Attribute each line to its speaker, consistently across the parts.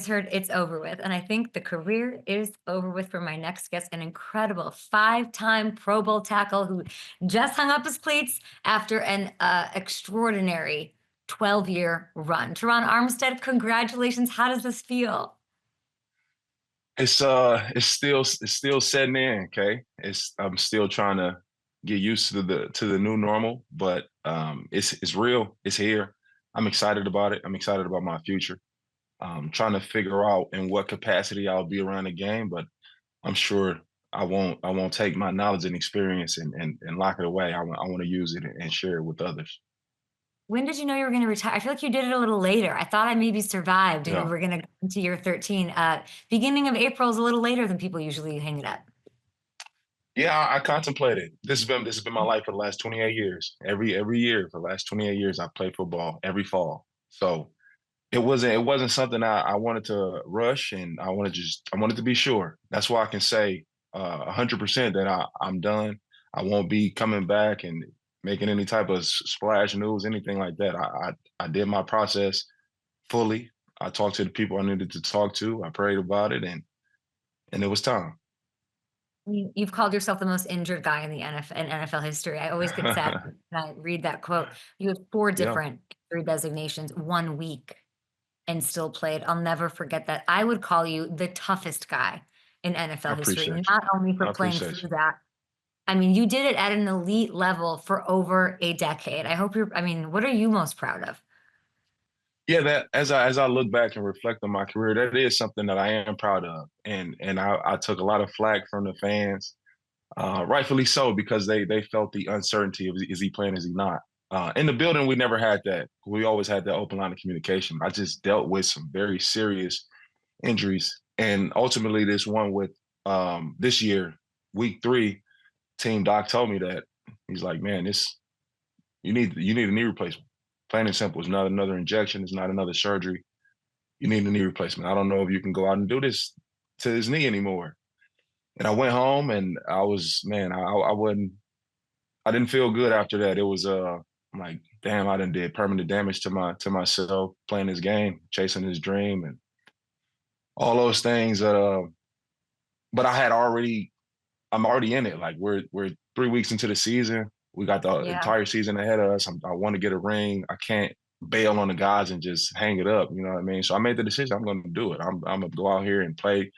Speaker 1: just heard it's over with. And I think the career is over with for my next guest, an incredible five-time Pro Bowl tackle who just hung up his cleats after an extraordinary 12-year run. Terron Armstead, congratulations. How does this feel?
Speaker 2: It's still setting in, okay? I'm still trying to get used to the new normal, but it's real. It's here. I'm excited about it. I'm excited about my future. Trying to figure out in what capacity I'll be around the game, but I'm sure I won't take my knowledge and experience and lock it away. I want to use it and share it with others.
Speaker 1: When did you know you were going to retire? I feel like you did it a little later. I thought I maybe survived and you
Speaker 2: Yeah.
Speaker 1: were going to go into year 13. Beginning of April is a little later than people usually hang it up.
Speaker 2: Yeah, I contemplated. This has been my life for the last 28 years. Every year for the last 28 years, I played football every fall. So it wasn't something I wanted to rush, and I wanted to be sure. That's why I can say 100% that I'm done. I won't be coming back and making any type of splash news, anything like that. I did my process fully. I talked to the people I needed to talk to. I prayed about it, and it was time.
Speaker 1: You've called yourself the most injured guy in the NFL history. I always get sad when I read that quote. You have four
Speaker 2: Yeah,
Speaker 1: different injury designations, 1 week, and still played. I'll never forget that. I would call you the toughest guy in
Speaker 2: I
Speaker 1: NFL history,
Speaker 2: appreciate
Speaker 1: not only
Speaker 2: you.
Speaker 1: for
Speaker 2: I
Speaker 1: playing
Speaker 2: appreciate
Speaker 1: through that. I mean, you did it at an elite level for over a decade. I mean, what are you most proud of?
Speaker 2: Yeah, that as I look back and reflect on my career, that is something that I am proud of, and I took a lot of flack from the fans, rightfully so, because they felt the uncertainty of is he playing, is he not. In the building, we never had that. We always had that open line of communication. I just dealt with some very serious injuries, and ultimately, this one with this year, week 3, Team Doc told me that he's like, man, this you need a knee replacement. Plain and simple. It's not another injection. It's not another surgery. You need a knee replacement. I don't know if you can go out and do this to his knee anymore. And I went home and I was, man, I wasn't, I didn't feel good after that. It was, I'm like, damn, I done did permanent damage to myself playing this game, chasing this dream and all those things. But I'm already in it. Like we're 3 weeks into the season. We got the
Speaker 1: Yeah.
Speaker 2: entire season ahead of us. I want to get a ring. I can't bail on the guys and just hang it up. You know what I mean? So I made the decision. I'm going to do it. I'm going to go out here and play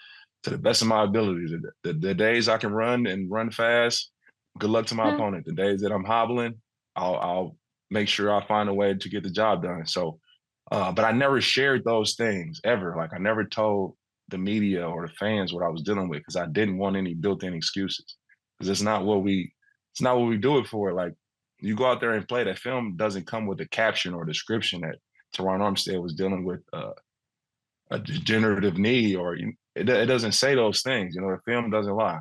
Speaker 2: to the best of my abilities. The days I can run and run fast, good luck to my
Speaker 1: Hmm.
Speaker 2: opponent. The days that I'm hobbling, I'll make sure I find a way to get the job done. So, but I never shared those things ever. Like I never told the media or the fans what I was dealing with because I didn't want any built-in excuses. Because it's not what we do it for. Like you go out there and play. That film doesn't come with a caption or description that Terron Armstead was dealing with a degenerative knee, or it doesn't say those things. You know, the film doesn't lie.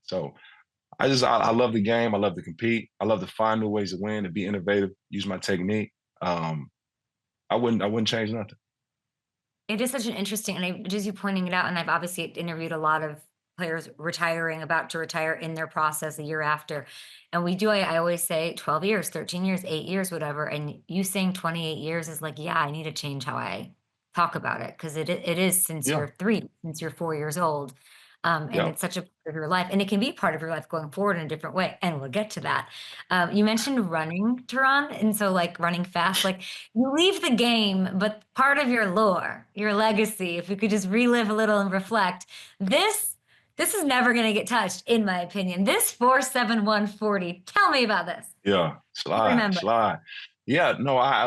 Speaker 2: So I love the game. I love to compete. I love to find new ways to win, to be innovative, use my technique. I wouldn't change nothing.
Speaker 1: It is such an interesting, and just you pointing it out, and I've obviously interviewed a lot of players retiring, about to retire in their process a year after. And I always say 12 years, 13 years, 8 years, whatever. And you saying 28 years is like, yeah, I need to change how I talk about it because it is since
Speaker 2: Yeah,
Speaker 1: you're 3, since you're 4 years old. And
Speaker 2: yeah.
Speaker 1: it's such a part of your life, and it can be part of your life going forward in a different way. And we'll get to that. You mentioned running, Tehran, and so like running fast, like you leave the game, but part of your lore, your legacy, if we could just relive a little and reflect, this this is never going to get touched, in my opinion. This 4.7140. Tell me about this.
Speaker 2: Yeah,
Speaker 1: You
Speaker 2: slide,
Speaker 1: remember?
Speaker 2: slide. Yeah, no, I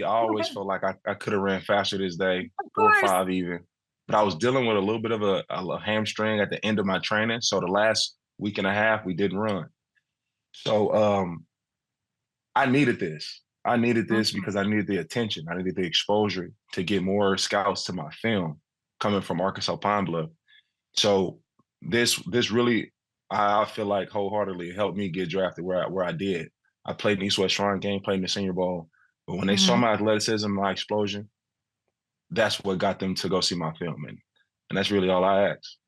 Speaker 2: always felt like I could have ran faster this day,
Speaker 1: Of
Speaker 2: four or
Speaker 1: course.
Speaker 2: five even. But I was dealing with a little bit of a hamstring at the end of my training. So the last week and a half we didn't run. So I needed this. I needed this
Speaker 1: Mhm.
Speaker 2: because I needed the attention. I needed the exposure to get more scouts to my film coming from Arkansas Pine Bluff. So this really I feel like wholeheartedly helped me get drafted where I did. I played in East West Shrine game, played in the Senior Bowl. But when they saw
Speaker 1: Mhm.
Speaker 2: my athleticism, my explosion, that's what got them to go see my film, and that's really all I asked.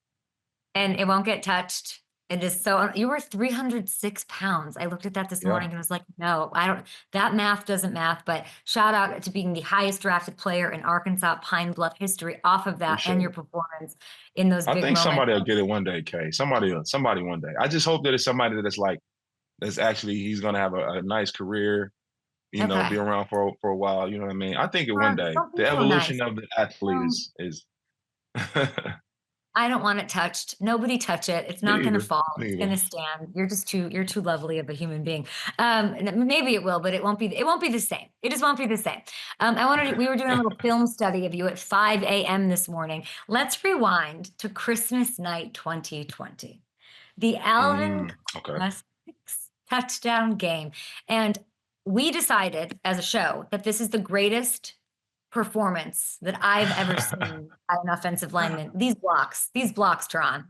Speaker 1: And it won't get touched It is so you were 306 pounds. I looked at that this
Speaker 2: Yeah,
Speaker 1: morning and was like, no, I don't, that math doesn't math, but shout out to being the highest drafted player in Arkansas Pine Bluff history off of that and
Speaker 2: appreciate
Speaker 1: your
Speaker 2: it.
Speaker 1: performance in those
Speaker 2: I
Speaker 1: big
Speaker 2: think
Speaker 1: moments.
Speaker 2: somebody will get it one day, Kay. Somebody one day. I just hope that it's somebody that's like that's actually he's gonna have a nice career, be
Speaker 1: Okay.
Speaker 2: around for a while. You know what I mean? I think it one day.
Speaker 1: Don't be
Speaker 2: The
Speaker 1: so nice.
Speaker 2: evolution of the athlete
Speaker 1: Um,
Speaker 2: is
Speaker 1: I don't want it touched. Nobody touch it. It's
Speaker 2: me
Speaker 1: not going to
Speaker 2: either.
Speaker 1: fall.
Speaker 2: Me
Speaker 1: It's
Speaker 2: either.
Speaker 1: going to stand. You're too lovely of a human being. And maybe it will, but it won't be the same. It just won't be the same. We were doing a little film study of you at 5 a.m. this morning. Let's rewind to Christmas night 2020, the Alvin
Speaker 2: Okay.
Speaker 1: Kamara touchdown game. And we decided as a show that this is the greatest performance that I've ever seen by an offensive lineman. These blocks, Terron.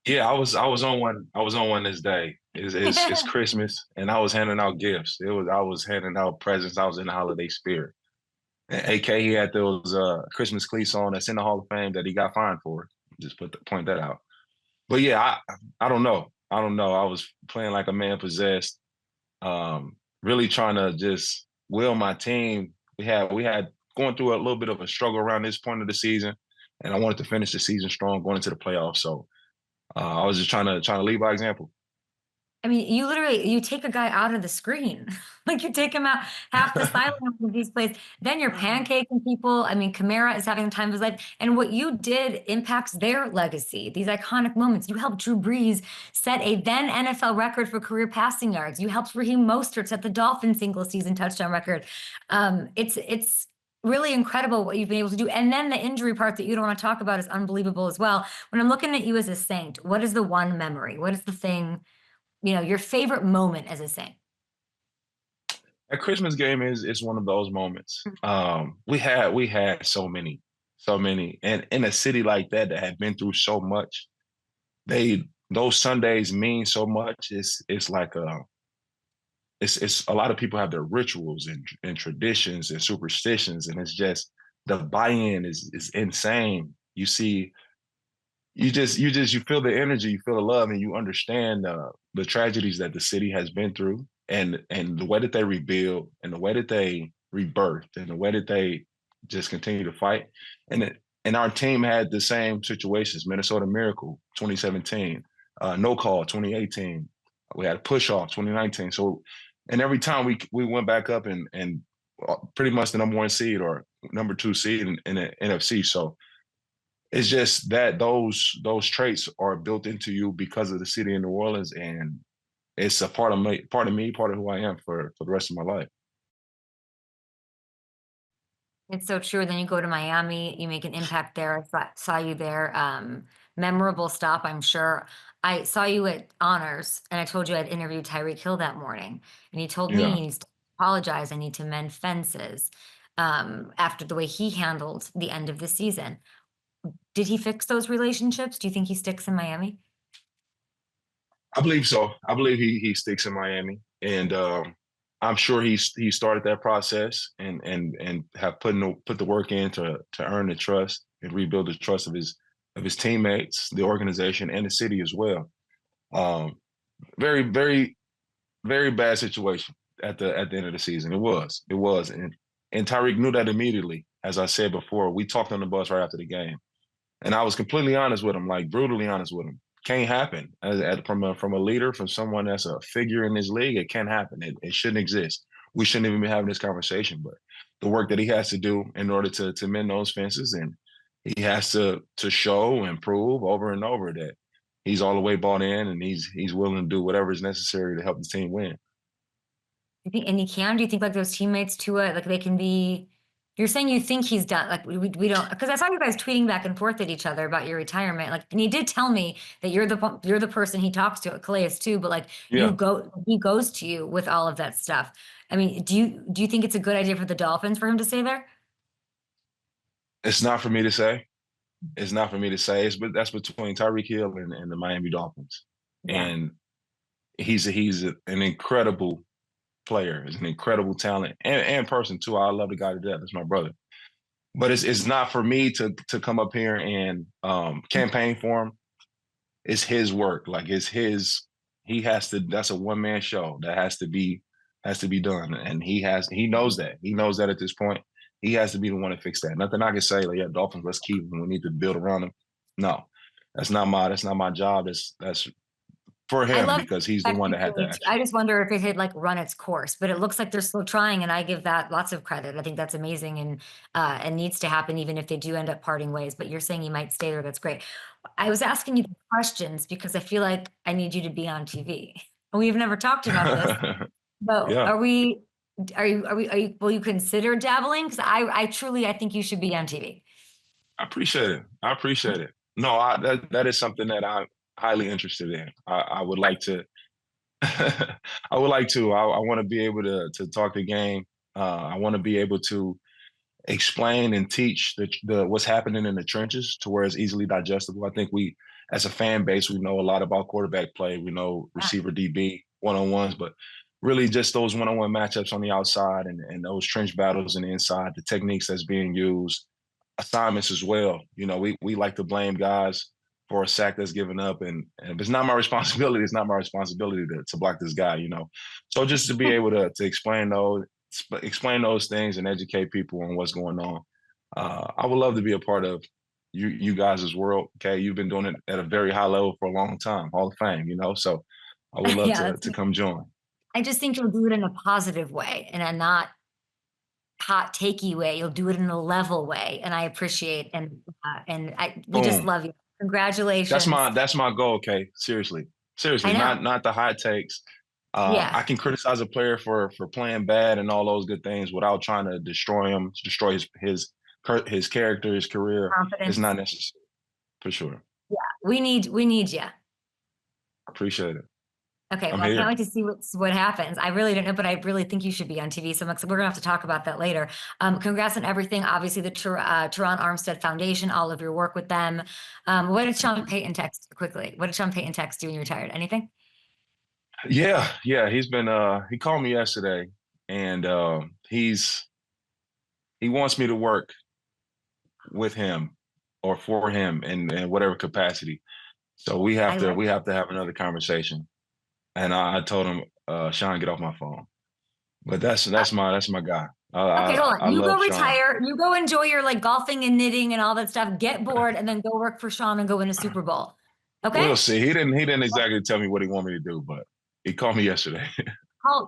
Speaker 2: Yeah, I was on one this day. It's Christmas, and I was handing out gifts. I was handing out presents. I was in the holiday spirit. And AK, he had those Christmas cleats on that's in the Hall of Fame that he got fined for. Just point that out. But yeah, I don't know. I don't know. I was playing like a man possessed. Really trying to just will my team. We had going through a little bit of a struggle around this point of the season, and I wanted to finish the season strong, going into the playoffs. So I was just trying to lead by example.
Speaker 1: I mean, you take a guy out of the screen. Like you take him out half the sideline of these plays. Then you're pancaking people. I mean, Kamara is having the time of his life. And what you did impacts their legacy, these iconic moments. You helped Drew Brees set a then NFL record for career passing yards. You helped Raheem Mostert set the Dolphins single season touchdown record. It's really incredible what you've been able to do. And then the injury part that you don't want to talk about is unbelievable as well. When I'm looking at you as a Saint, what is the one memory? What is the thing? Your favorite moment as a Saint.
Speaker 2: A Christmas game is one of those moments. We had so many, and in a city like that had been through so much, those Sundays mean so much. It's like it's a lot of people have their rituals and traditions and superstitions, and it's just the buy-in is insane. You feel the energy, you feel the love, and you understand the tragedies that the city has been through, and the way that they rebuild, and the way that they rebirth, and the way that they just continue to fight. And our team had the same situations: Minnesota Miracle, 2017, No Call, 2018. We had a push off, 2019. So, and every time we went back up and pretty much the number one seed or number two seed in the NFC. So it's just that those traits are built into you because of the city of New Orleans, and it's a part of me, part of who I am for the rest of my life.
Speaker 1: It's so true. Then you go to Miami, you make an impact there. Saw you there. Memorable stop, I'm sure. I saw you at Honors, and I told you I'd interviewed Tyreek Hill that morning, and he told me
Speaker 2: Yeah,
Speaker 1: he needs to apologize. I need to mend fences after the way he handled the end of the season. Did he fix those relationships? Do you think he sticks in Miami?
Speaker 2: I believe so. I believe he sticks in Miami, and I'm sure he started that process and have put the work in to earn the trust and rebuild the trust of his teammates, the organization, and the city as well. Um, very very very bad situation at the end of the season. It was, and Tyreek knew that immediately. As I said before, we talked on the bus right after the game, and I was completely honest with him, like brutally honest with him. Can't happen from a leader, from someone that's a figure in this league. It can't happen. It shouldn't exist. We shouldn't even be having this conversation. But the work that he has to do in order to mend those fences, and he has to show and prove over and over that he's all the way bought in, and he's willing to do whatever is necessary to help the team win.
Speaker 1: You think, and he can? Do you think like those teammates to it, like they can be? You're saying you think he's done. Like we don't, because I saw you guys tweeting back and forth at each other about your retirement. Like, and he did tell me that you're the person he talks to at Calais too. But like
Speaker 2: Yeah,
Speaker 1: he goes to you with all of that stuff. I mean, do you think it's a good idea for the Dolphins for him to stay there?
Speaker 2: it's not for me to say. It's not for me to say. But that's between Tyreek Hill and the Miami Dolphins,
Speaker 1: Yeah.
Speaker 2: and an incredible player. He's an incredible talent and person too. I love the guy to death. That's my brother. But it's not for me to come up here and campaign for him. it's his work. Like it's his. He has to. That's a one man show that has to be done, and he knows that. He knows that at this point, he has to be the one to fix that. Nothing I can say like, yeah, Dolphins, let's keep him. We need to build around him. No, that's not my job. That's for
Speaker 1: I
Speaker 2: him
Speaker 1: love
Speaker 2: because he's the one that had to
Speaker 1: expectancy.
Speaker 2: action.
Speaker 1: I just wonder if it had like run its course, but it looks like they're still trying, and I give that lots of credit. I think that's amazing and needs to happen even if they do end up parting ways. But you're saying he might stay there. That's great. I was asking you the questions because I feel like I need you to be on TV. We've never talked about this, but
Speaker 2: Yeah,
Speaker 1: will you consider dabbling? Because I truly I think you should be on TV.
Speaker 2: I appreciate it. I appreciate it. No, that is something that I'm highly interested in. I would like to. I would like to. I want to be able to talk the game. I want to be able to explain and teach the what's happening in the trenches to where it's easily digestible. I think we, as a fan base, we know a lot about quarterback play. We know
Speaker 1: Yeah.
Speaker 2: receiver DB one-on-ones, but really just those one-on-one matchups on the outside and those trench battles on the inside, the techniques that's being used, assignments as well. You know, we like to blame guys for a sack that's given up, and if it's not my responsibility, it's not my responsibility to block this guy. You know, so just to be able to explain those things and educate people on what's going on. I would love to be a part of you guys' world. Okay, you've been doing it at a very high level for a long time, Hall of Fame. You know, so I would love
Speaker 1: Yeah,
Speaker 2: to come join.
Speaker 1: I just think you'll do it in a positive way and a not hot takey way. You'll do it in a level way, and I appreciate we just
Speaker 2: Boom.
Speaker 1: love you. Congratulations.
Speaker 2: That's my goal. Okay, seriously,
Speaker 1: I know.
Speaker 2: not the high takes.
Speaker 1: Yeah,
Speaker 2: I can criticize a player for playing bad and all those good things without trying to destroy him, destroy his character, his career. It's
Speaker 1: confidence.
Speaker 2: not necessary for sure.
Speaker 1: Yeah, we need you.
Speaker 2: Appreciate it.
Speaker 1: Okay,
Speaker 2: I'm
Speaker 1: well, I can't
Speaker 2: here.
Speaker 1: wait to see what happens. I really don't know, but I really think you should be on TV. So we're gonna have to talk about that later. Congrats on everything. Obviously, the Terron Armstead Foundation, all of your work with them. What did Sean Payton text quickly? What did Sean Payton text you when you retired? Anything?
Speaker 2: Yeah. He's been he called me yesterday and he wants me to work with him or for him in whatever capacity. So
Speaker 1: I love.
Speaker 2: we have to have another conversation. And I told him, Sean, get off my phone. But that's my guy.
Speaker 1: Okay, hold
Speaker 2: I
Speaker 1: on. You go
Speaker 2: love Sean.
Speaker 1: retire. You go enjoy your like golfing and knitting and all that stuff. Get bored and then go work for Sean and go win a Super Bowl.
Speaker 2: We'll
Speaker 1: Okay?
Speaker 2: see. He didn't exactly tell me what he wanted me to do, but he called me yesterday.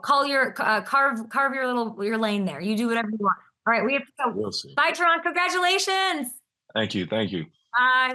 Speaker 1: Call your carve your lane there. You do whatever you want. All right, we have to go.
Speaker 2: We'll see.
Speaker 1: Bye, Teron. Congratulations.
Speaker 2: Thank you. Thank you.
Speaker 1: Bye.